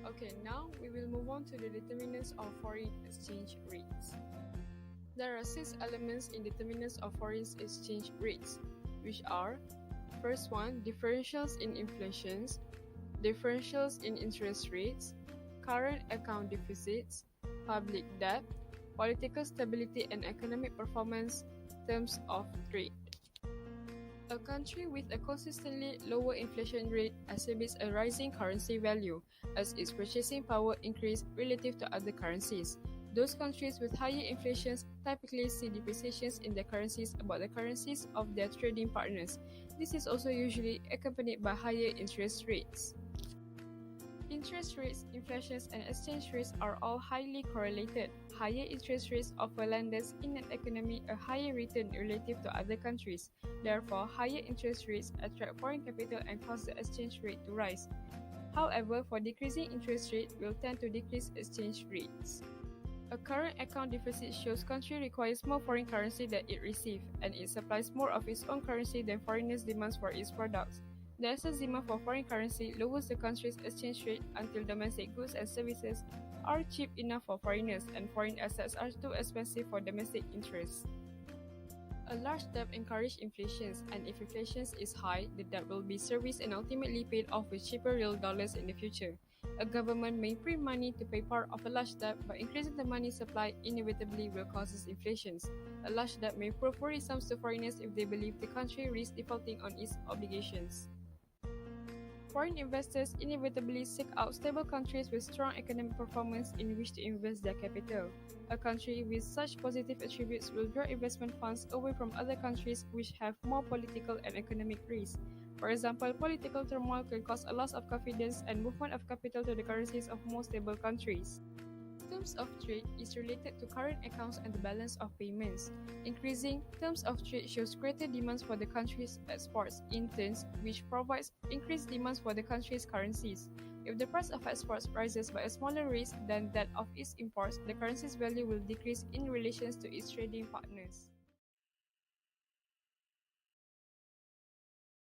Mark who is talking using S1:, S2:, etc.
S1: Okay, now we will move on to the determinants of foreign exchange rates. There are 6 elements in determinants of foreign exchange rates, which are: first one, differentials in inflations, differentials in interest rates, current account deficits, public debt, political stability and economic performance, terms of trade. A country with a consistently lower inflation rate exhibits a rising currency value, as its purchasing power increases relative to other currencies. Those countries with higher inflations typically see depreciations in their currencies above the currencies of their trading partners. This is also usually accompanied by higher interest rates. Interest rates, inflation, and exchange rates are all highly correlated. Higher interest rates offer lenders in an economy a higher return relative to other countries. Therefore, higher interest rates attract foreign capital and cause the exchange rate to rise. However, for decreasing interest rate will tend to decrease exchange rates. A current account deficit shows country requires more foreign currency than it receives, and it supplies more of its own currency than foreigners' demands for its products. The excess demand for foreign currency lowers the country's exchange rate until domestic goods and services are cheap enough for foreigners and foreign assets are too expensive for domestic interests. A large debt encourages inflation, and if inflation is high, the debt will be serviced and ultimately paid off with cheaper real dollars in the future. A government may print money to pay part of a large debt, but increasing the money supply inevitably will cause inflation. A large debt may prove worrisome to foreigners if they believe the country risks defaulting on its obligations. Foreign investors inevitably seek out stable countries with strong economic performance in which to invest their capital. A country with such positive attributes will draw investment funds away from other countries which have more political and economic risk. For example, political turmoil can cause a loss of confidence and movement of capital to the currencies of more stable countries. Terms of trade is related to current accounts and the balance of payments. Increasing terms of trade shows greater demands for the country's exports, in turn, which provides increased demands for the country's currencies. If the price of exports rises by a smaller rate than that of its imports, the currency's value will decrease in relation to its trading partners.